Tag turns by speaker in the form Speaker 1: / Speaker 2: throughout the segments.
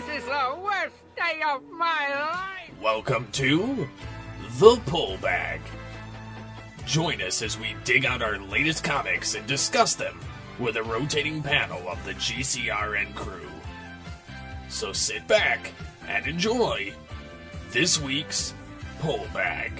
Speaker 1: This is the worst day of my life!
Speaker 2: Welcome to The Pullback. Join us as we dig out our latest comics and discuss them with a rotating panel of the GCRN crew. So sit back and enjoy this week's Pullback.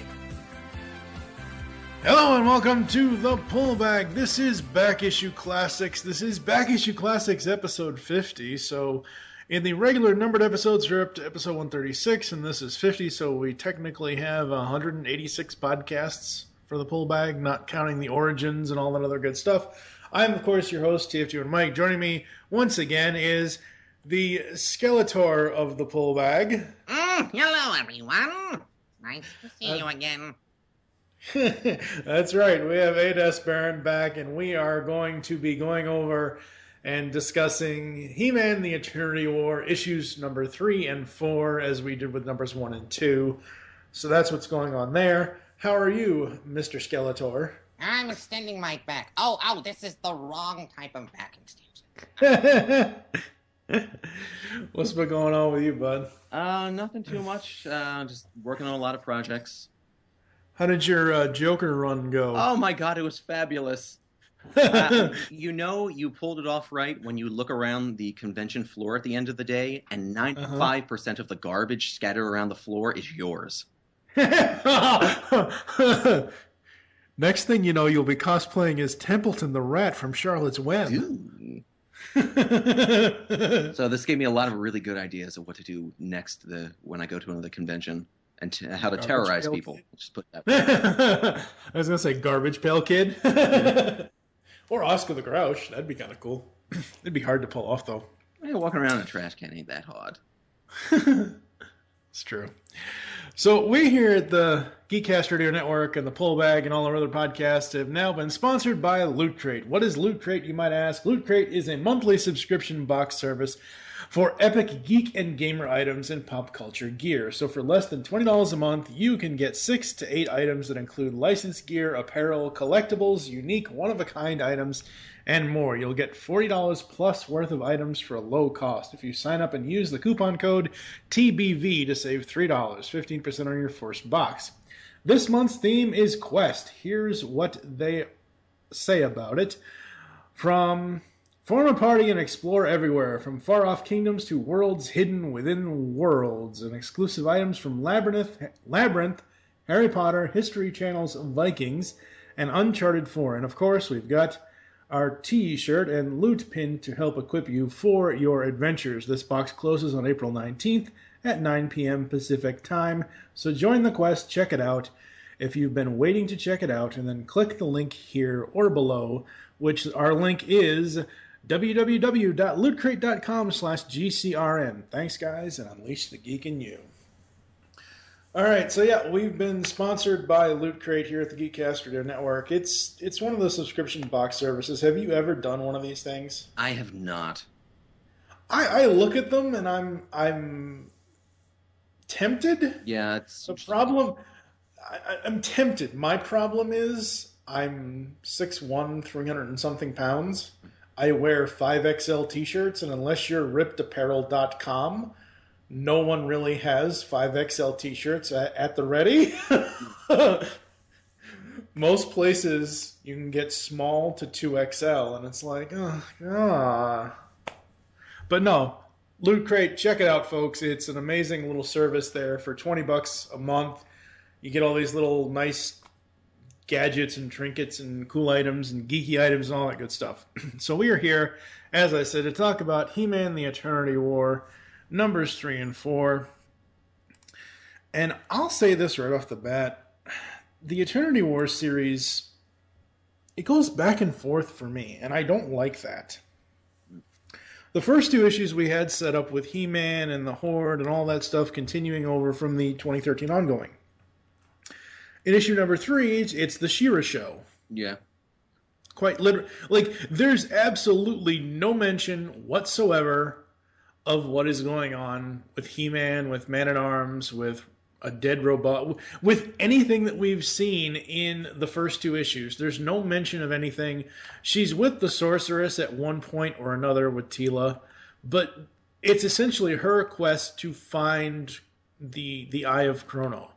Speaker 3: Hello and welcome to The Pullback. This is Back Issue Classics. This is Back Issue Classics episode 50. So in the regular numbered episodes, we're up to episode 136, and this is 50. So we technically have 186 podcasts for The Pullback, not counting the origins and all that other good stuff. I'm, of course, your host, TF2 and Mike. Joining me once again is the Skeletor of The Pullback.
Speaker 4: Hello, everyone. Nice to see you again.
Speaker 3: That's right. We have A.S. Baron back, and we are going to be going over and discussing He-Man the Eternity War issues number 3 and 4, as we did with numbers 1 and 2. So that's what's going on there. How are you, Mr. Skeletor?
Speaker 4: I'm extending my back. Oh, this is the wrong type of back extension.
Speaker 3: What's been going on with you, bud?
Speaker 5: Nothing too much. Just working on a lot of projects.
Speaker 3: How did your Joker run go?
Speaker 5: Oh my god, it was fabulous. You pulled it off right when you look around the convention floor at the end of the day, and 95% of the garbage scattered around the floor is yours.
Speaker 3: Next thing you know, you'll be cosplaying as Templeton the Rat from Charlotte's Web.
Speaker 5: So this gave me a lot of really good ideas of what to do next when I go to another convention. And how to terrorize people. We'll just put that.
Speaker 3: I was going to say Garbage Pail Kid. Or Oscar the Grouch. That'd be kind of cool. It'd be hard to pull off, though.
Speaker 5: Yeah, walking around in a trash can ain't that hard.
Speaker 3: It's true. So we here at the Geekcast Radio Network and the Pullback and all our other podcasts have now been sponsored by Loot Crate. What is Loot Crate, you might ask? Loot Crate is a monthly subscription box service for epic geek and gamer items and pop culture gear. So for less than $20 a month, you can get 6 to 8 items that include licensed gear, apparel, collectibles, unique, one-of-a-kind items, and more. You'll get $40 plus worth of items for a low cost if you sign up and use the coupon code TBV to save $3, 15% on your first box. This month's theme is Quest. Here's what they say about it. Form a party and explore everywhere, from far-off kingdoms to worlds hidden within worlds, and exclusive items from Labyrinth, Harry Potter, History Channel's Vikings, and Uncharted 4. And of course, we've got our T-shirt and loot pin to help equip you for your adventures. This box closes on April 19th at 9 p.m. Pacific Time, so join the quest, check it out. If you've been waiting to check it out, and then click the link here or below, which our link is www.lootcrate.com/GCRN. Thanks, guys, and unleash the geek in you. All right, so yeah, we've been sponsored by Loot Crate here at the Geekcast Radio Network. It's one of the subscription box services. Have you ever done one of these things?
Speaker 5: I have not.
Speaker 3: I look at them and I'm tempted.
Speaker 5: Yeah, it's
Speaker 3: the problem. I'm tempted. My problem is I'm 6'1", 300 and something pounds. I wear 5XL t-shirts, and unless you're rippedapparel.com, no one really has 5XL t-shirts at the ready. Most places you can get small to 2XL, and it's like, But no, Loot Crate, check it out, folks. It's an amazing little service there for $20 a month. You get all these little nice gadgets and trinkets and cool items and geeky items and all that good stuff. So we are here, as I said, to talk about He-Man the Eternity War, numbers 3 and 4. And I'll say this right off the bat. The Eternity War series, it goes back and forth for me, and I don't like that. The first 2 issues we had set up with He-Man and the Horde and all that stuff continuing over from the 2013 ongoing. In issue number 3, it's the She-Ra show.
Speaker 5: Yeah.
Speaker 3: Quite literally. Like, there's absolutely no mention whatsoever of what is going on with He-Man, with Man-at-Arms, with a dead robot, with anything that we've seen in the first 2 issues. There's no mention of anything. She's with the Sorceress at one point or another with Teela, but it's essentially her quest to find the Eye of Chrono.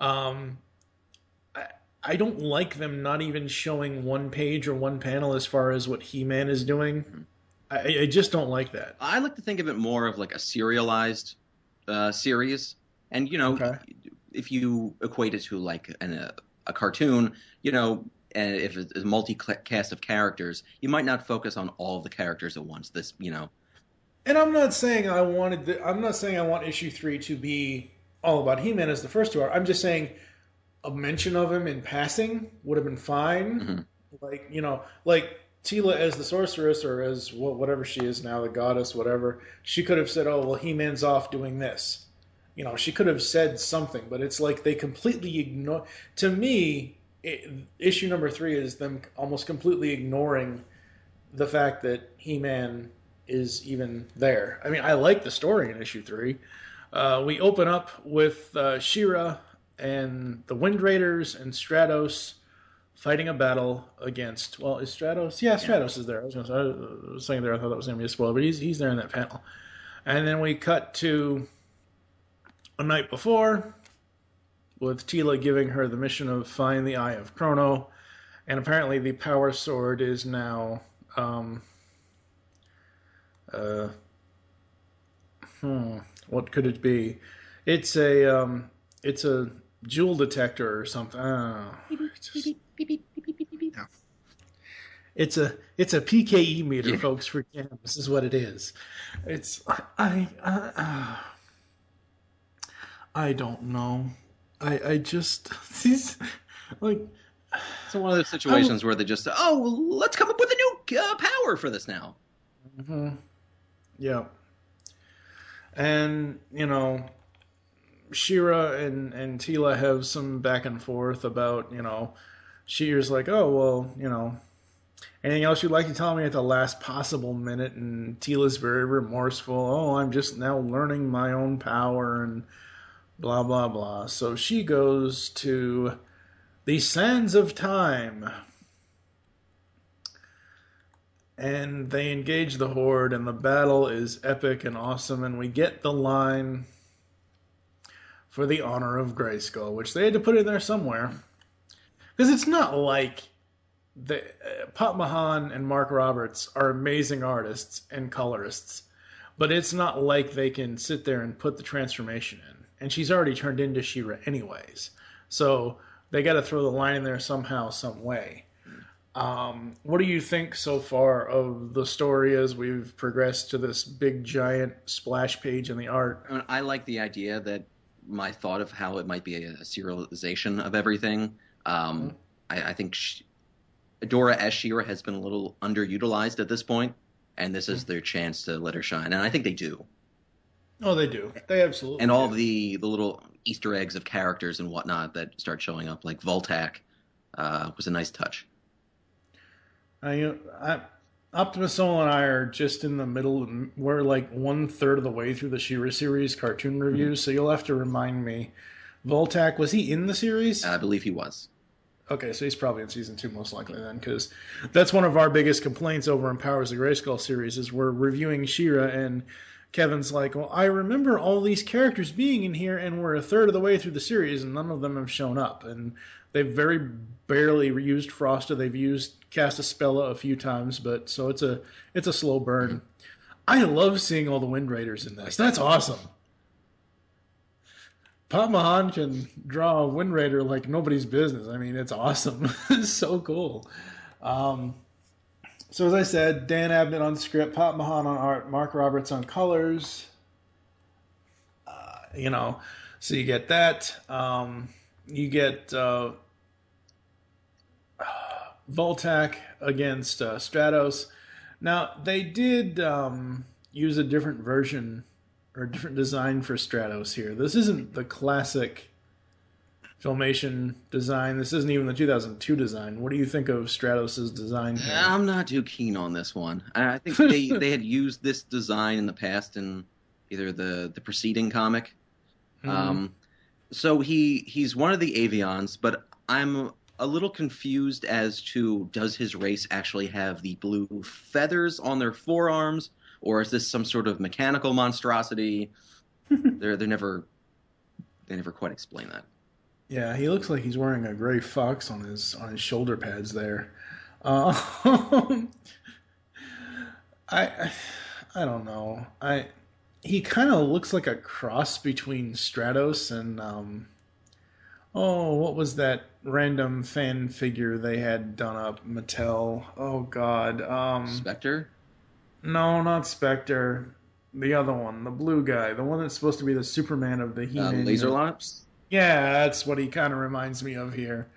Speaker 3: I don't like them not even showing one page or one panel as far as what He-Man is doing. I just don't like that.
Speaker 5: I like to think of it more of like a serialized series. And, if you equate it to like a cartoon, and if it's a multi-cast of characters, you might not focus on all of the characters at once.
Speaker 3: And I'm not saying I want issue 3 to be all about He-Man as the first two are. I'm just saying a mention of him in passing would have been fine. Mm-hmm. Like Teela as the sorceress, or as whatever she is now, the goddess, whatever. She could have said, "Oh, well, He-Man's off doing this." She could have said something, but it's like they completely ignore. To me, issue number 3 is them almost completely ignoring the fact that He-Man is even there. I mean, I like the story in issue 3. We open up with She-Ra and the Wind Raiders and Stratos fighting a battle against. Well, is Stratos? Yeah, Stratos is there. I was saying there. I thought that was going to be a spoiler, but he's there in that panel. And then we cut to a night before, with Teela giving her the mission of find the Eye of Chrono, and apparently the Power Sword is now what could it be? It's a jewel detector or something. It's a PKE meter, folks, for cannabis is what it is. It's I don't know. I just these like.
Speaker 5: It's one of those situations where they just say, "Oh, well, let's come up with a new power for this now."
Speaker 3: Mm-hmm. Yeah. And She-Ra and Teela have some back and forth about She-Ra's like, "Oh well, anything else you'd like to tell me at the last possible minute?" And Teela's very remorseful. "Oh, I'm just now learning my own power," and blah, blah, blah. So she goes to the Sands of Time. And they engage the Horde, and the battle is epic and awesome. And we get the line, "For the honor of Grayskull," which they had to put in there somewhere. Because it's not like Pop Mahan and Mark Roberts are amazing artists and colorists. But it's not like they can sit there and put the transformation in. And she's already turned into She-Ra anyways. So they got to throw the line in there somehow, some way. What do you think so far of the story as we've progressed to this big, giant splash page in the art?
Speaker 5: I like the idea that my thought of how it might be a serialization of everything. I think Adora as She-Ra has been a little underutilized at this point, and this is their chance to let her shine. And I think they do.
Speaker 3: Oh, they do. They absolutely
Speaker 5: And all
Speaker 3: do.
Speaker 5: of the little Easter eggs of characters and whatnot that start showing up, like Voltac, was a nice touch.
Speaker 3: Optimus Soul and I are just in the middle. We're like 1/3 of the way through the She-Ra series cartoon reviews, so you'll have to remind me. Voltac, was he in the series?
Speaker 5: I believe he was.
Speaker 3: Okay, so he's probably in season 2 most likely then, because that's one of our biggest complaints over in Powers of Grayskull series is we're reviewing She-Ra and Kevin's like, "Well, I remember all these characters being in here, and we're 1/3 of the way through the series, and none of them have shown up." And they've very barely used Frosta. They've used Castaspella a few times, but so it's a slow burn. I love seeing all the Wind Raiders in this. That's awesome. Pop Mahan can draw a Wind Raider like nobody's business. I mean, it's awesome. It's so cool. So as I said, Dan Abnett on script, Pop Mahan on art, Mark Roberts on colors. So you get that. You get Voltac against Stratos. Now, they did use a different version or a different design for Stratos here. This isn't the classic Filmation design. This isn't even the 2002 design. What do you think of Stratos' design here?
Speaker 5: I'm not too keen on this one. I think they had used this design in the past in either the preceding comic. Mm-hmm. So he's one of the Avions, but I'm a little confused as to does his race actually have the blue feathers on their forearms, or is this some sort of mechanical monstrosity? They never quite explain that.
Speaker 3: Yeah, he looks like he's wearing a gray fox on his shoulder pads there. I don't know. He kind of looks like a cross between Stratos and what was that random fan figure they had done up? Mattel. Oh God.
Speaker 5: Spectre?
Speaker 3: No, not Spectre. The other one, the blue guy, the one that's supposed to be the Superman of the He-Man.
Speaker 5: Laserlops?
Speaker 3: Yeah, that's what he kind of reminds me of here.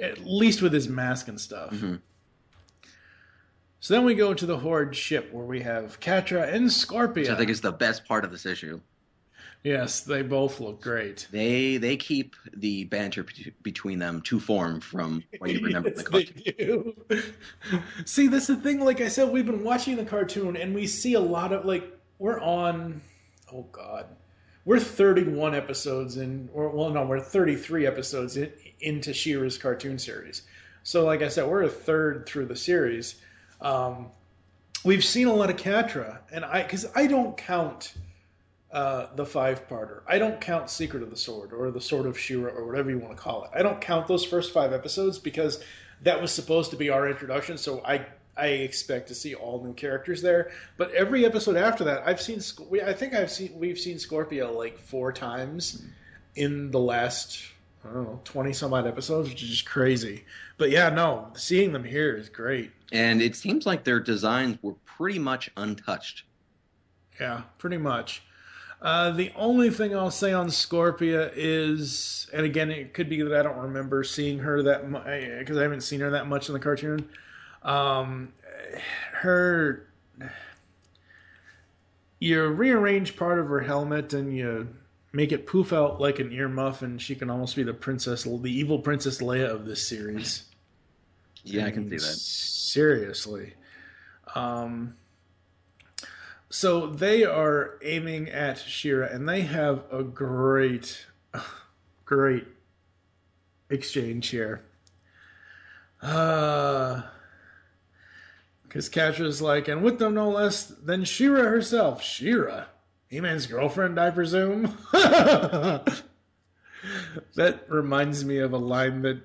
Speaker 3: At least with his mask and stuff.
Speaker 5: Mm-hmm.
Speaker 3: So then we go to the Horde ship where we have Catra and Scorpia.
Speaker 5: Which I think is the best part of this issue.
Speaker 3: Yes, they both look great.
Speaker 5: They keep the banter between them to form from what you remember
Speaker 3: Yes,
Speaker 5: the cartoon.
Speaker 3: they do. See, that's the thing. Like I said, we've been watching the cartoon, and we see a lot of we're on. Oh God, we're 31 episodes in, we're 33 episodes into She-Ra's cartoon series. So, like I said, we're a third through the series. We've seen a lot of Catra, and because I don't count the 5-parter. I don't count Secret of the Sword or the Sword of She-Ra or whatever you want to call it. I don't count those first 5 episodes because that was supposed to be our introduction. So I expect to see all new characters there. But every episode after that, we've seen Scorpia like 4 times in the last 20 some odd episodes, which is just crazy. But yeah, no, seeing them here is great.
Speaker 5: And it seems like their designs were pretty much untouched.
Speaker 3: Yeah, pretty much. The only thing I'll say on Scorpia is, and again, it could be that I don't remember seeing her that much, because I haven't seen her that much in the cartoon. You rearrange part of her helmet and you make it poof out like an earmuff, and she can almost be the evil Princess Leia of this series.
Speaker 5: Yeah, I can see that.
Speaker 3: Seriously. So they are aiming at She-Ra, and they have a great exchange here. Because Catra's like, and with them no less than She-Ra herself. She-Ra? He-Man's girlfriend, I presume? That reminds me of a line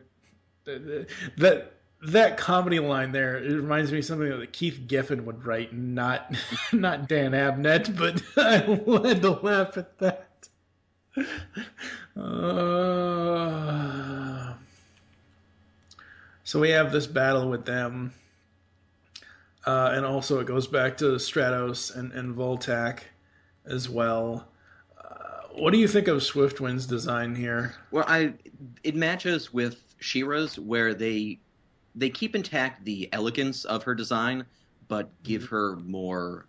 Speaker 3: that comedy line there, it reminds me of something that Keith Giffen would write, not Dan Abnett, but I had to laugh at that. So we have this battle with them, and also it goes back to Stratos and Voltac as well. What do you think of Swiftwind's design here?
Speaker 5: Well, it matches with She-Ra's, where they keep intact the elegance of her design, but give her more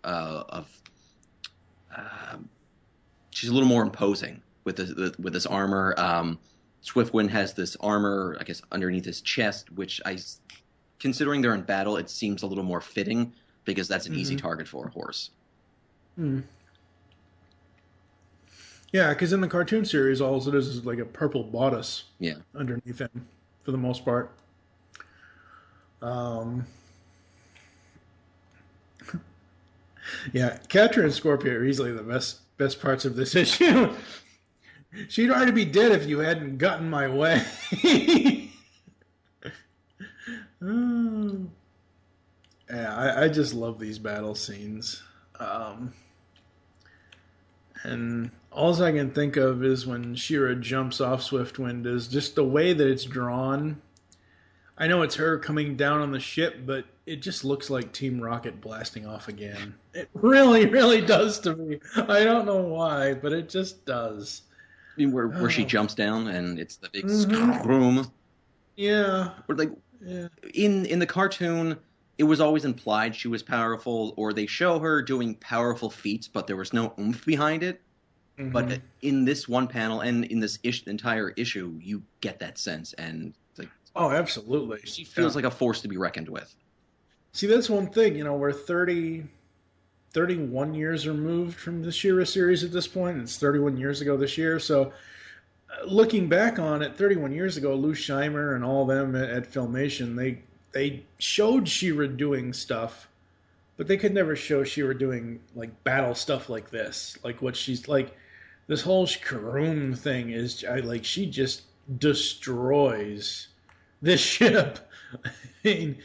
Speaker 5: she's a little more imposing with this armor. Swiftwind has this armor, I guess, underneath his chest, which considering they're in battle, it seems a little more fitting because that's an easy target for a horse.
Speaker 3: Yeah, because in the cartoon series, all it is like a purple bodice underneath him, for the most part. Yeah, Catra and Scorpia are easily the best parts of this issue. She'd already be dead if you hadn't gotten my way. Yeah, I just love these battle scenes. And all I can think of is when She-Ra jumps off Swiftwind is just the way that it's drawn. I know it's her coming down on the ship, but it just looks like Team Rocket blasting off again. It really, really does to me. I don't know why, but it just does.
Speaker 5: I mean, where she jumps down and it's the big scroom.
Speaker 3: Yeah.
Speaker 5: In the cartoon, it was always implied she was powerful, or they show her doing powerful feats, but there was no oomph behind it. But in this one panel and in this entire issue, you get that sense, and
Speaker 3: oh, absolutely.
Speaker 5: She feels like a force to be reckoned with.
Speaker 3: See, that's one thing. We're 31 years removed from the She-Ra series at this point. It's 31 years ago this year. So looking back on it, 31 years ago, Lou Scheimer and all them at Filmation, they showed She-Ra doing stuff but they could never show She-Ra doing like battle stuff like this. Like what she's like, this whole Shkroom thing is like she just destroys this ship. I mean,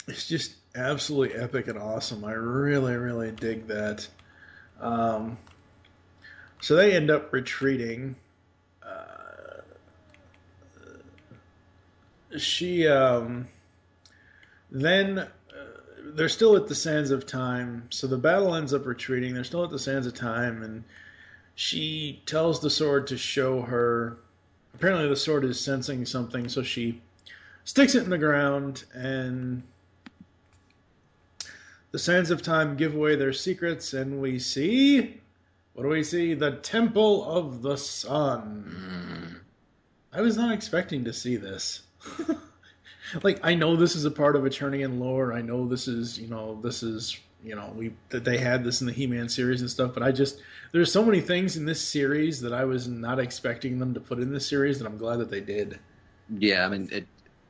Speaker 3: it's just absolutely epic and awesome. I really, really dig that. So they end up retreating. Then they're still at the Sands of Time. So the battle ends up retreating. They're still at the Sands of Time, and she tells the sword to show her. Apparently the sword is sensing something, so she sticks it in the ground, and the Sands of Time give away their secrets, and we see... What do we see? The Temple of the Sun. I was not expecting to see this. Like, I know this is a part of Eternian lore. I know this is, that they had this in the He-Man series and stuff, but there's so many things in this series that I was not expecting them to put in this series that I'm glad that they did.
Speaker 5: Yeah, I mean,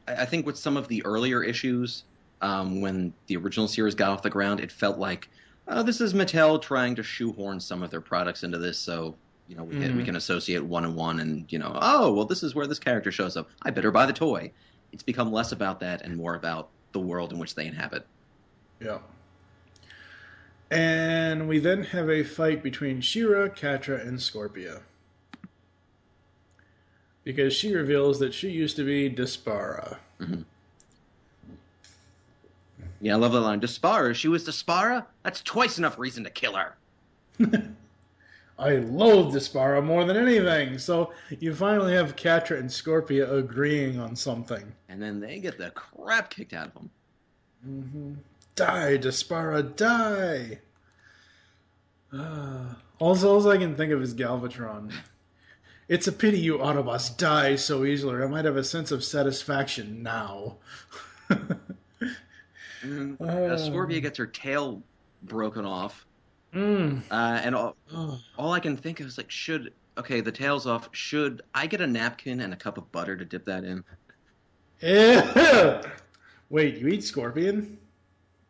Speaker 5: I think with some of the earlier issues, when the original series got off the ground, it felt like, this is Mattel trying to shoehorn some of their products into this, so we can associate one and one, and this is where this character shows up. I better buy the toy. It's become less about that and more about the world in which they inhabit.
Speaker 3: Yeah. And we then have a fight between She-Ra, Catra, and Scorpia. Because she reveals that she used to be Despara.
Speaker 5: Mm-hmm. Yeah, I love that line. Despara? She was Despara? That's twice enough reason to kill her.
Speaker 3: I loathe Despara more than anything. So you finally have Catra and Scorpia agreeing on something.
Speaker 5: And then they get the crap kicked out of them.
Speaker 3: Mm-hmm. Die, Despara, die! All I can think of is Galvatron. It's a pity you Autobots die so easily. I might have a sense of satisfaction now.
Speaker 5: Scorpia gets her tail broken off. And all I can think of is like, the tail's off. Should I get a napkin and a cup of butter to dip that in?
Speaker 3: Yeah. Wait, you eat scorpion?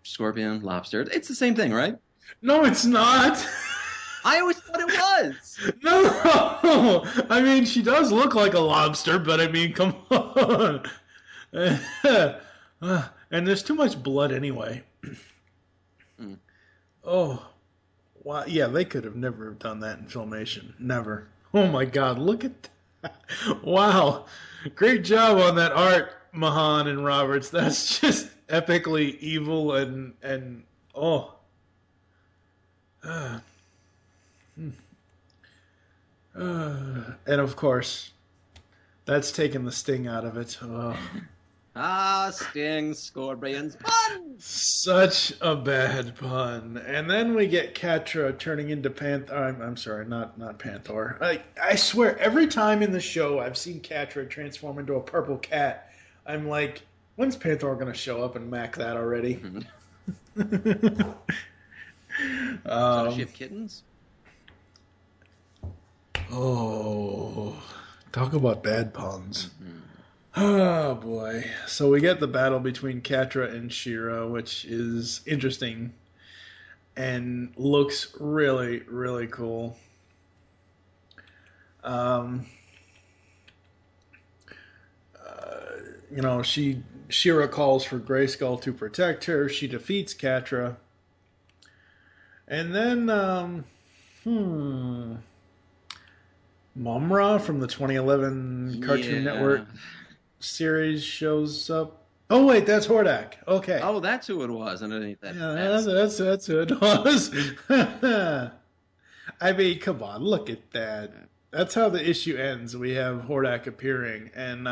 Speaker 5: Scorpion, lobster. It's the same thing, right?
Speaker 3: No, it's not.
Speaker 5: I always thought it was.
Speaker 3: No. I mean, she does look like a lobster, but I mean, come on. And there's too much blood anyway. Oh. Wow. Yeah, they could have never done that in Filmation. Never. Oh my God, look at that. Wow. Great job on that art, Mahan and Roberts. That's just epically evil and oh. And of course, that's taken the sting out of it. Oh.
Speaker 5: Sting, Scorpion's pun!
Speaker 3: Such a bad pun. And then we get Catra turning into Panther. I'm sorry, not Panther. I swear, every time in the show I've seen Catra transform into a purple cat, I'm like, when's Panther going to show up and mac that already?
Speaker 5: Does she have kittens?
Speaker 3: Oh, talk about bad puns. Oh, boy. So we get the battle between Catra and She-Ra, which is interesting and looks really, really cool. She-Ra calls for Grayskull to protect her. She defeats Catra. And then, Mumra from the 2011 Cartoon Network series shows up. Oh wait, that's Hordak. Okay.
Speaker 5: Oh, that's who it was underneath that.
Speaker 3: Yeah, that's who it was. I mean, come on, look at that. That's how the issue ends. We have Hordak appearing, and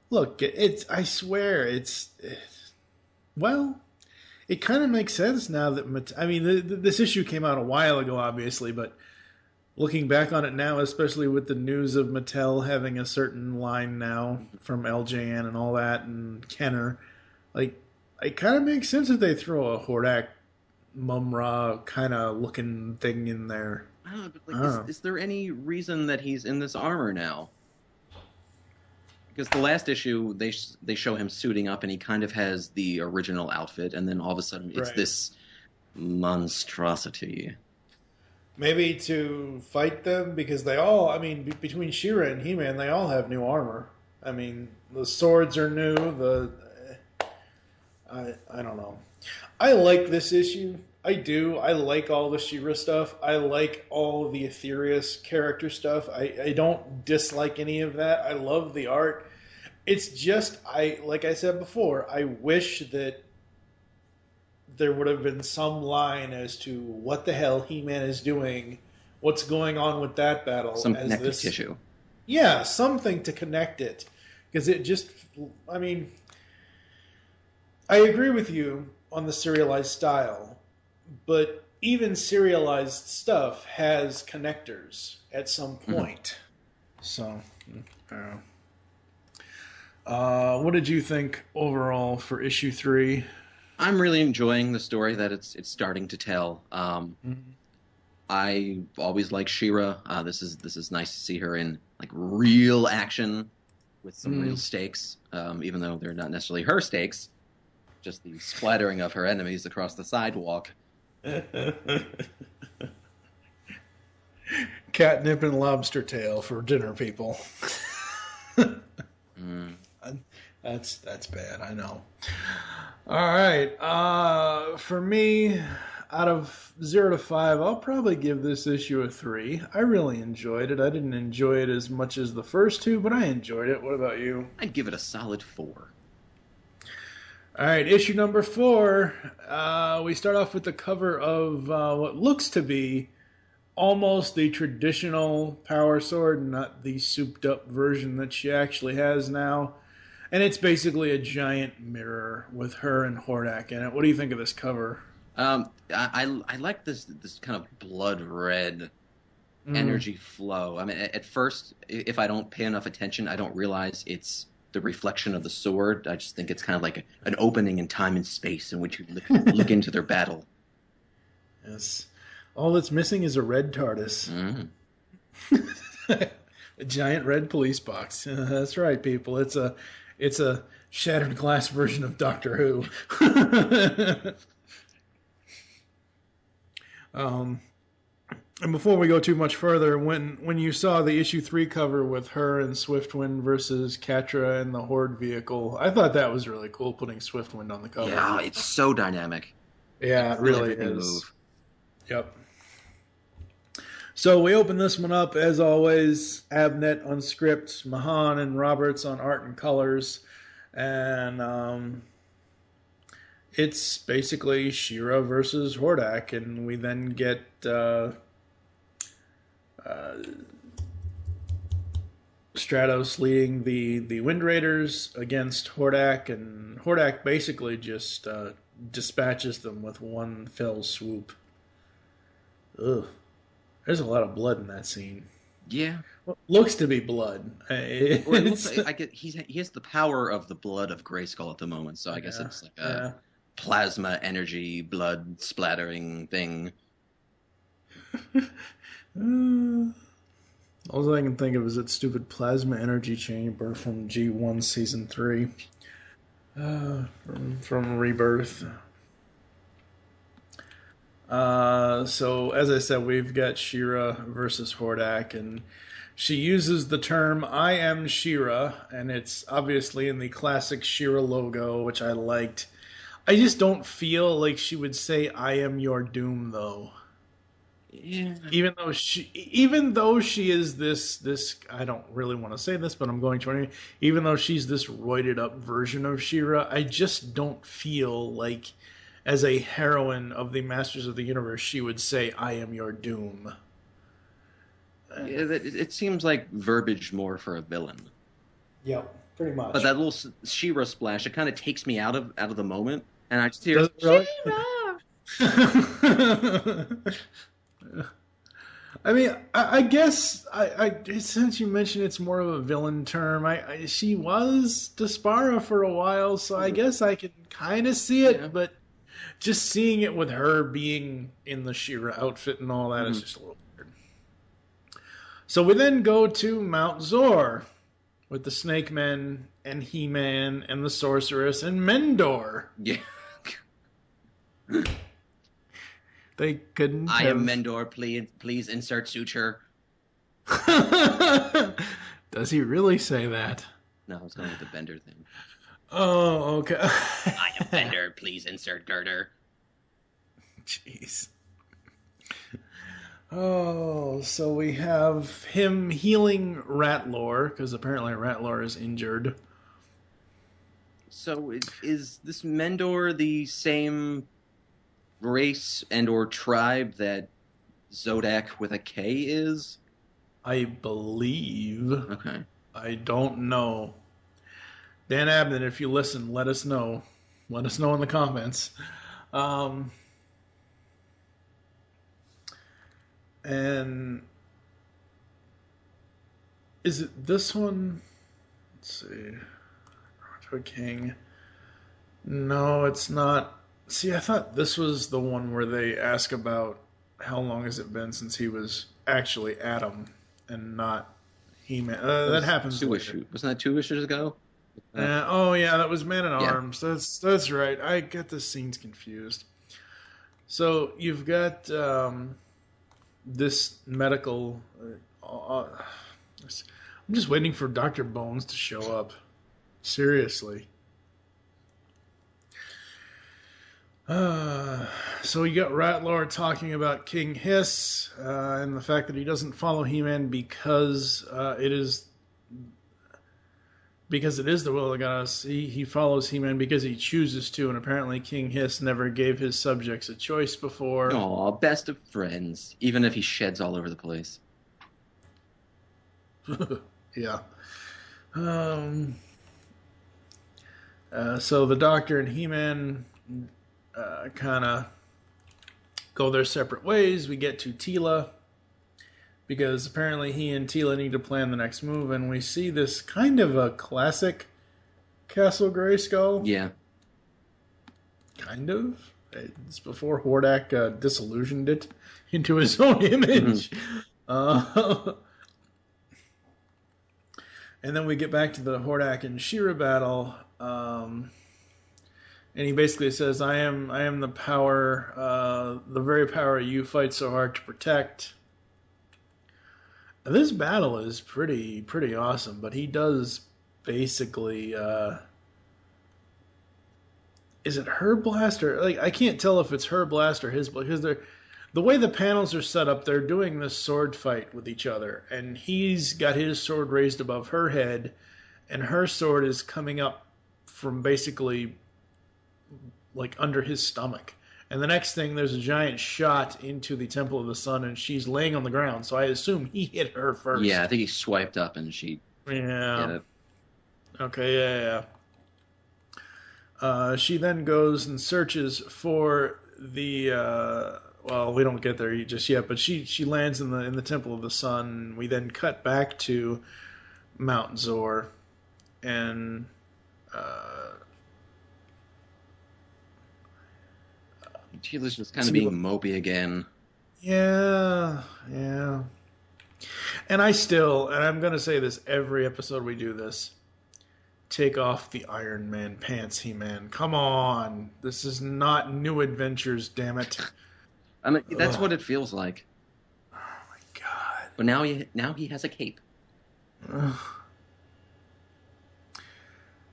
Speaker 3: look, I swear, well, it kind of makes sense now that this issue came out a while ago, obviously, but looking back on it now, especially with the news of Mattel having a certain line now from LJN and all that, and Kenner, like, it kind of makes sense that they throw a Hordak Mumra kind of looking thing in there.
Speaker 5: But is there any reason that he's in this armor now? Because the last issue, they show him suiting up, and he kind of has the original outfit, and then all of a sudden it's this monstrosity.
Speaker 3: Maybe to fight them, because they all, I mean, between She-Ra and He-Man, they all have new armor. I mean, the swords are new, I don't know. I like this issue. I do. I like all the She-Ra stuff. I like all the Etheria character stuff. I don't dislike any of that. I love the art. It's just, like I said before, I wish that there would have been some line as to what the hell He-Man is doing, what's going on with that battle.
Speaker 5: Some connective tissue.
Speaker 3: Yeah, something to connect it. Because it just, I mean, I agree with you on the serialized style, but even serialized stuff has connectors at some point. So, what did you think overall for issue 3?
Speaker 5: I'm really enjoying the story that it's starting to tell. I always like She-Ra. This is nice to see her in like real action with some real stakes, even though they're not necessarily her stakes. Just the splattering of her enemies across the sidewalk.
Speaker 3: Catnip and lobster tail for dinner, people. That's bad, I know. All right, for me, out of 0 to 5, I'll probably give this issue a 3. I really enjoyed it. I didn't enjoy it as much as the first 2, but I enjoyed it. What about you?
Speaker 5: I'd give it a solid 4.
Speaker 3: All right, issue number 4. We start off with the cover of what looks to be almost the traditional Power Sword, not the souped-up version that she actually has now. And it's basically a giant mirror with her and Hordak in it. What do you think of this cover?
Speaker 5: I like this kind of blood red energy flow. I mean, at first, if I don't pay enough attention, I don't realize it's the reflection of the sword. I just think it's kind of like an opening in time and space in which you look into their battle.
Speaker 3: Yes. All that's missing is a red TARDIS. A giant red police box. That's right, people. It's a shattered glass version of Doctor Who. And before we go too much further, when you saw the issue 3 cover with her and Swiftwind versus Catra and the Horde vehicle, I thought that was really cool, putting Swiftwind on the cover.
Speaker 5: Yeah, it's so dynamic.
Speaker 3: Yeah, it really is. Move. Yep. So we open this one up, as always, Abnett on script, Mahan and Roberts on art and colors, and it's basically She-Ra versus Hordak, and we then get Stratos leading the Wind Raiders against Hordak, and Hordak basically just dispatches them with one fell swoop. Ugh. There's a lot of blood in that scene.
Speaker 5: Yeah.
Speaker 3: Well, looks to be blood.
Speaker 5: It looks like, he has the power of the blood of Grayskull at the moment, so I guess it's like a plasma energy blood splattering thing.
Speaker 3: All I can think of is that stupid plasma energy chamber from G1 Season 3. From Rebirth. So, as I said, we've got She-Ra versus Hordak, and she uses the term, I am She-Ra, and it's obviously in the classic She-Ra logo, which I liked. I just don't feel like she would say, I am your doom, though. Yeah. Even though she is this, I don't really want to say this, but I'm going to anyway. Even though she's this roided up version of She-Ra, I just don't feel like, as a heroine of the Masters of the Universe, she would say, I am your doom.
Speaker 5: It seems like verbiage more for a villain.
Speaker 3: Yep, pretty much.
Speaker 5: But that little She-Ra splash, it kind of takes me out of the moment, and I just hear,
Speaker 3: She-Ra! I mean, I guess, since you mentioned it's more of a villain term, she was Despara for a while, so I guess I can kind of see it, but just seeing it with her being in the She-Ra outfit and all that is just a little weird. So we then go to Mount Zor, with the Snake Men and He-Man and the Sorceress and Mendor.
Speaker 5: Yeah.
Speaker 3: They couldn't.
Speaker 5: I am Mendor. Please insert suture.
Speaker 3: Does he really say that?
Speaker 5: No, I was going with the Bender thing.
Speaker 3: Oh, okay.
Speaker 5: I am Bender. Please insert girder.
Speaker 3: Jeez. Oh, so we have him healing Ratlore, because apparently Ratlore is injured.
Speaker 5: So is this Mendor the same race and or tribe that Zodak with a K is?
Speaker 3: I believe.
Speaker 5: Okay.
Speaker 3: I don't know. Dan Abnett, if you listen, let us know. Let us know in the comments. And is it this one? Let's see. Roger King. No, it's not. See, I thought this was the one where they ask about how long has it been since he was actually Adam and not He-Man. That happens.
Speaker 5: Wasn't that 2 issues ago?
Speaker 3: Oh yeah, that was Man at Arms. That's right. I get the scenes confused. So you've got this medical. I'm just waiting for Dr. Bones to show up. Seriously. So you got Ratlore talking about King Hiss and the fact that he doesn't follow He-Man because it is the will of the goddess. He follows He-Man because he chooses to, and apparently King Hiss never gave his subjects a choice before.
Speaker 5: Aw, best of friends, even if he sheds all over the place.
Speaker 3: Yeah. So the Doctor and He-Man kind of go their separate ways. We get to Teela, because apparently he and Teela need to plan the next move, and we see this kind of a classic Castle Grayskull.
Speaker 5: Yeah.
Speaker 3: Kind of. It's before Hordak disillusioned it into his own image. And then we get back to the Hordak and She-Ra battle, and he basically says, I am the power, the very power you fight so hard to protect. Now, this battle is pretty awesome, but he does basically, is it her blast or, like, I can't tell if it's her blast or his blast, because the way the panels are set up, they're doing this sword fight with each other, and he's got his sword raised above her head, and her sword is coming up from basically like under his stomach. And the next thing, there's a giant shot into the Temple of the Sun, and she's laying on the ground, so I assume he hit her first.
Speaker 5: Yeah, I think he swiped up and she...
Speaker 3: Yeah. Okay, yeah. She then goes and searches for the... well, we don't get there just yet, but she lands in the Temple of the Sun. We then cut back to Mount Zor, and
Speaker 5: Teela's just kind of being mopey again.
Speaker 3: Yeah. And I'm going to say this every episode we do this, take off the Iron Man pants, He-Man. Come on. This is not New Adventures, damn it.
Speaker 5: I mean, that's what it feels like.
Speaker 3: Oh my god.
Speaker 5: But now he has a cape.
Speaker 3: Ugh.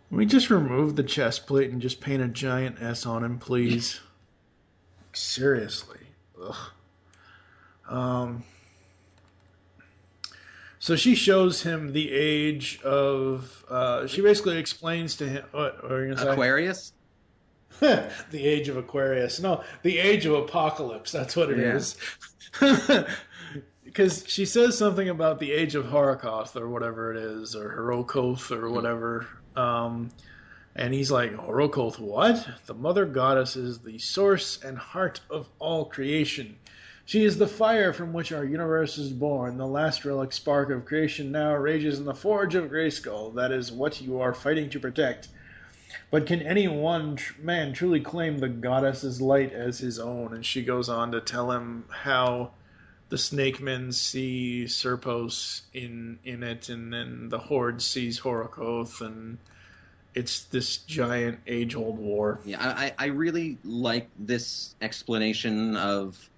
Speaker 3: Can we just remove the chest plate and just paint a giant S on him, please? Seriously. Ugh. So she shows him the age of... she basically explains to him... What were you going to say?
Speaker 5: Aquarius?
Speaker 3: The age of Aquarius. No, the age of Apocalypse. That's what it is. Because she says something about the age of Horokoth or whatever it is, or Horokoth or whatever. And he's like, Horokoth, what? The mother goddess is the source and heart of all creation. She is the fire from which our universe is born. The last relic spark of creation now rages in the forge of Grayskull. That is what you are fighting to protect. But can any one man truly claim the goddess's light as his own? And she goes on to tell him how the Snake Men see Serpos in it, and then the Horde sees Horokoth, and it's this giant age-old war.
Speaker 5: Yeah, I really like this explanation of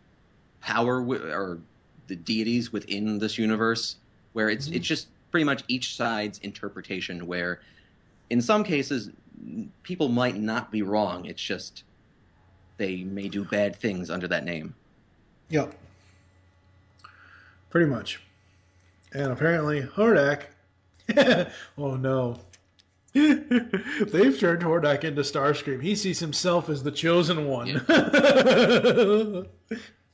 Speaker 5: power or the deities within this universe, where it's just pretty much each side's interpretation, where in some cases people might not be wrong. It's just they may do bad things under that name.
Speaker 3: Yep. Pretty much. And apparently Hordak... oh no. They've turned Hordak into Starscream. He sees himself as the chosen one.
Speaker 5: Yeah.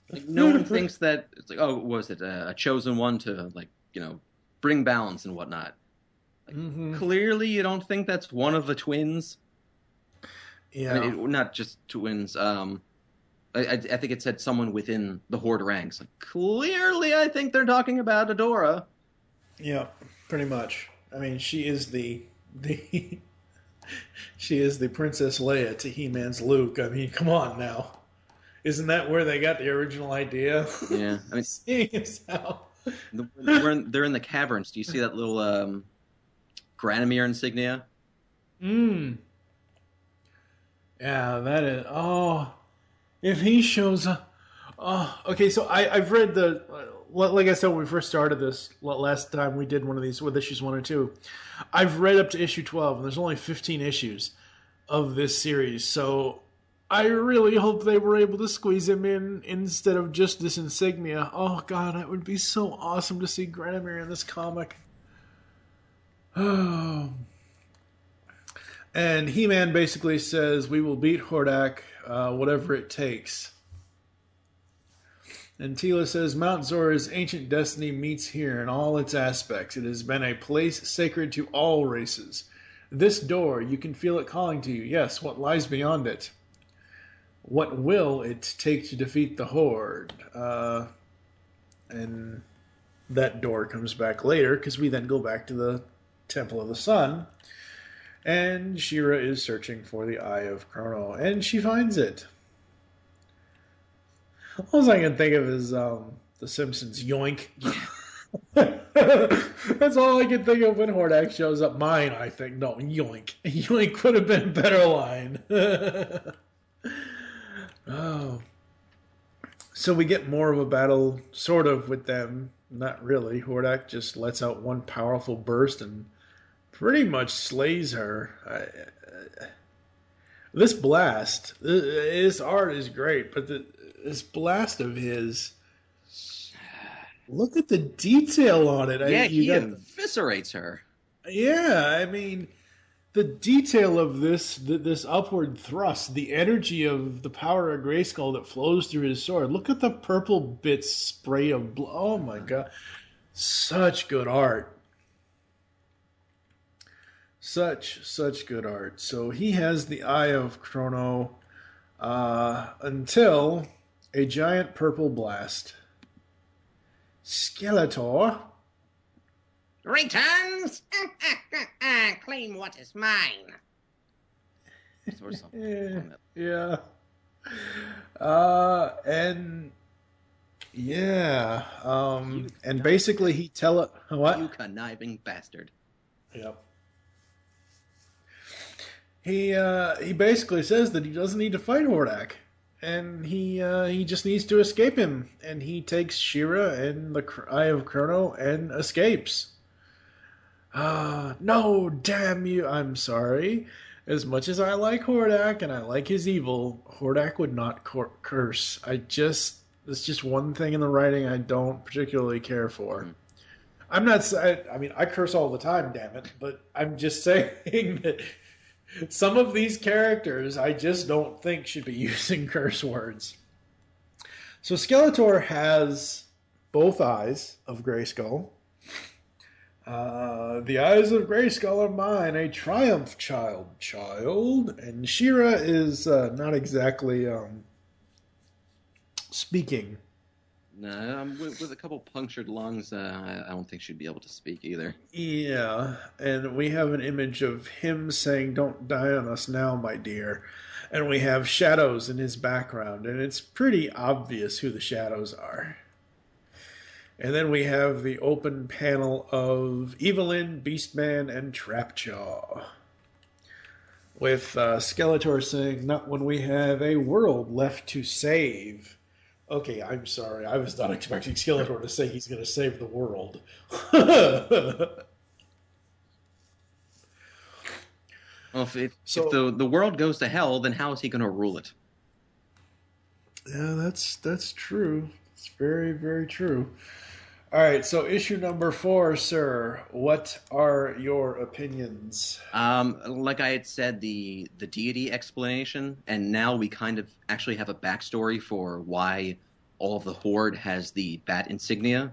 Speaker 5: Like, no one thinks that it's like, oh, was it a chosen one to, like, you know, bring balance and whatnot. Like, clearly you don't think that's one of the twins.
Speaker 3: Yeah.
Speaker 5: I mean, not just twins. I think it said someone within the Horde ranks. Like, clearly I think they're talking about Adora.
Speaker 3: Yeah, pretty much. I mean, she is the she is the Princess Leia to He-Man's Luke. I mean, come on now. Isn't that where they got the original idea?
Speaker 5: Yeah, I mean,
Speaker 3: seeing himself.
Speaker 5: They're in the caverns. Do you see that little Granomir insignia?
Speaker 3: Yeah, that is. Oh, if he shows up. Oh, okay. So I've read like I said when we first started this last time we did one of these with issues 1 and 2. I've read up to issue 12, and there's only 15 issues of this series. So I really hope they were able to squeeze him in instead of just this insignia. Oh, God, that would be so awesome to see Granomir in this comic. Oh. And He-Man basically says, we will beat Hordak, whatever it takes. And Teela says, Mount Zora's ancient destiny meets here in all its aspects. It has been a place sacred to all races. This door, you can feel it calling to you. Yes, what lies beyond it? What will it take to defeat the Horde? And that door comes back later, because we then go back to the Temple of the Sun. And She-Ra is searching for the Eye of Chrono, and she finds it. All I can think of is The Simpsons, yoink. That's all I can think of when Hordak shows up. Mine, I think. No, yoink. Yoink would have been a better line. Oh. So we get more of a battle, sort of, with them. Not really. Hordak just lets out one powerful burst and pretty much slays her. This blast, his art is great, but this blast of his, look at the detail on it.
Speaker 5: Yeah, he eviscerates her.
Speaker 3: Yeah, I mean, the detail of this upward thrust, the energy of the power of Grayskull that flows through his sword. Look at the purple bits spray of blood. Oh my God. Such good art. Such good art. So he has the Eye of Chrono until a giant purple blast. Skeletor
Speaker 4: returns. Claim what is mine.
Speaker 3: Yeah. And yeah. And basically he what?
Speaker 5: You conniving bastard.
Speaker 3: Yep. He basically says that he doesn't need to fight Hordak, and he just needs to escape him, and he takes She-Ra and the Eye of Chrono and escapes. No, damn you! I'm sorry. As much as I like Hordak and I like his evil, Hordak would not curse. It's just one thing in the writing I don't particularly care for. I'm not. I mean, I curse all the time, damn it. But I'm just saying that some of these characters I just don't think should be using curse words. So Skeletor has both eyes of Grayskull. The eyes of Grayskull are mine, a triumph child. And She-Ra is not exactly speaking.
Speaker 5: No, with a couple punctured lungs, I don't think she'd be able to speak either.
Speaker 3: Yeah, and we have an image of him saying, "Don't die on us now, my dear." And we have shadows in his background, and it's pretty obvious who the shadows are. And then we have the open panel of Evelyn, Beastman, and Trapjaw. With Skeletor saying, "Not when we have a world left to save." Okay, I'm sorry. I was not expecting Skeletor to say he's going to save the world.
Speaker 5: Well, if the world goes to hell, then how is he going to rule it?
Speaker 3: Yeah, that's true. It's very, very true. All right, so issue number 4, sir. What are your opinions?
Speaker 5: Like I had said, the deity explanation, and now we kind of actually have a backstory for why all of the Horde has the bat insignia,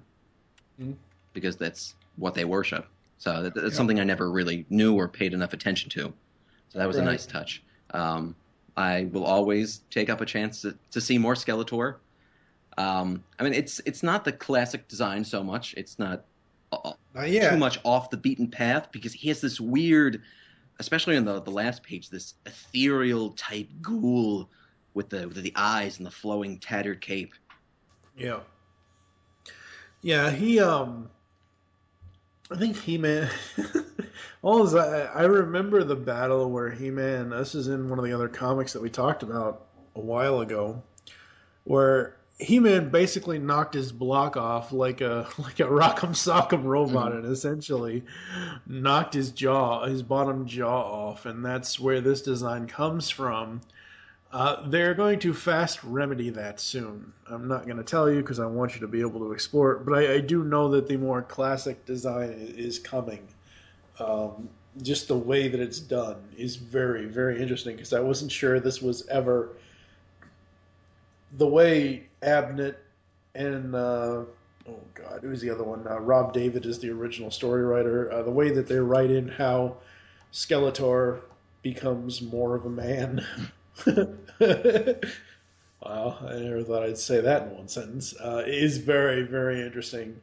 Speaker 5: because that's what they worship. So that's something I never really knew or paid enough attention to. So that was a nice touch. I will always take up a chance to see more Skeletor. I mean, it's not the classic design so much. It's not too much off the beaten path, because he has this weird, especially on the last page, this ethereal type ghoul with the eyes and the flowing tattered cape.
Speaker 3: Yeah. Yeah, I think He-Man. I remember the battle where He-Man. This is in one of the other comics that we talked about a while ago, where He-Man basically knocked his block off like a Rock'em Sock'em robot, and essentially knocked his bottom jaw off, and that's where this design comes from. They're going to fast remedy that soon. I'm not going to tell you because I want you to be able to explore it, but I do know that the more classic design is coming. Just the way that it's done is very, very interesting, because I wasn't sure this was ever the way Abnett and who's the other one? Rob David is the original story writer. The way that they write in how Skeletor becomes more of a man. Wow, I never thought I'd say that in one sentence. Is very, very interesting.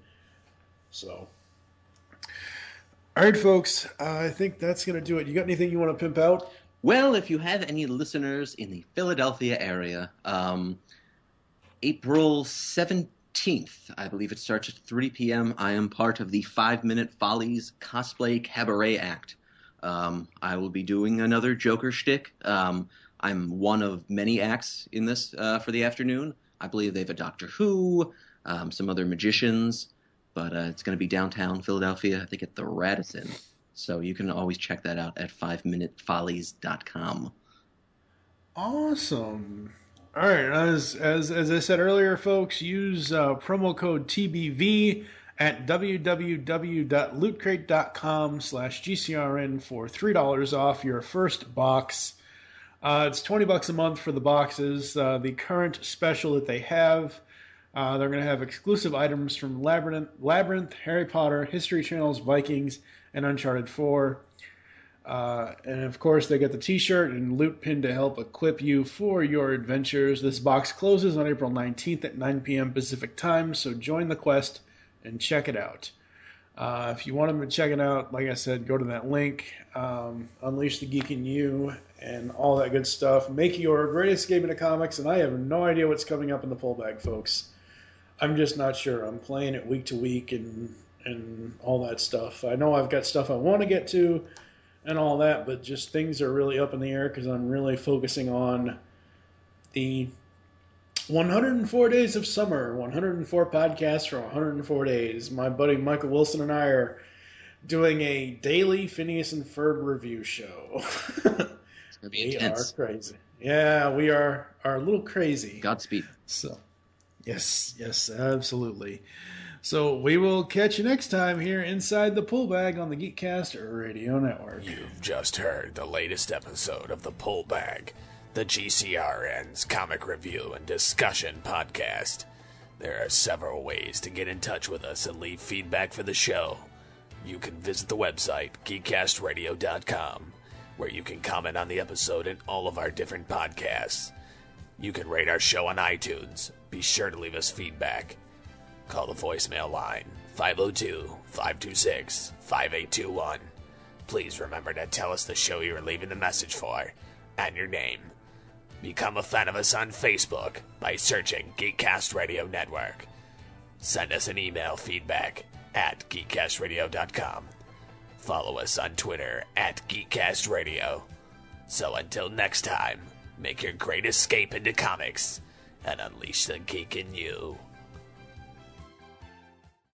Speaker 3: So, all right, folks, I think that's going to do it. You got anything you want to pimp out?
Speaker 5: Well, if you have any listeners in the Philadelphia area, April 17th, I believe it starts at 3 p.m., I am part of the 5-Minute Follies Cosplay Cabaret Act. I will be doing another Joker shtick. I'm one of many acts in this for the afternoon. I believe they have a Doctor Who, some other magicians, but it's going to be downtown Philadelphia, I think at the Radisson. So you can always check that out at 5minutefollies.com.
Speaker 3: Awesome. All right, as I said earlier, folks, use promo code TBV at www.lootcrate.com/GCRN for $3 off your first box. It's $20 a month for the boxes. The current special that they have, they're going to have exclusive items from Labyrinth, Harry Potter, History Channel's Vikings, and Uncharted 4. And of course, they get the t-shirt and loot pin to help equip you for your adventures. This box closes on April 19th at 9 p.m. Pacific time, so join the quest and check it out. If you want to check it out, like I said, go to that link, Unleash the Geek in You, and all that good stuff. Make your great escape into comics, and I have no idea what's coming up in the pull bag, folks. I'm just not sure. I'm playing it week to week and all that stuff. I know I've got stuff I want to get to and all that, but just things are really up in the air because I'm really focusing on the 104 days of summer, 104 podcasts for 104 days. My buddy Michael Wilson and I are doing a daily Phineas and Ferb review show.
Speaker 5: It's going to be intense.
Speaker 3: We are crazy. Yeah, we are a little crazy.
Speaker 5: Godspeed.
Speaker 3: So, yes, absolutely. So we will catch you next time here inside the Pull Bag on the Geekcast Radio Network.
Speaker 2: You've just heard the latest episode of the Pull Bag, the GCRN's comic review and discussion podcast. There are several ways to get in touch with us and leave feedback for the show. You can visit the website, geekcastradio.com, where you can comment on the episode and all of our different podcasts. You can rate our show on iTunes. Be sure to leave us feedback. Call the voicemail line, 502-526-5821. Please remember to tell us the show you're leaving the message for, and your name. Become a fan of us on Facebook by searching Geekcast Radio Network. Send us an email feedback at geekcastradio.com. Follow us on Twitter at geekcastradio. So until next time, make your great escape into comics and unleash the geek in you.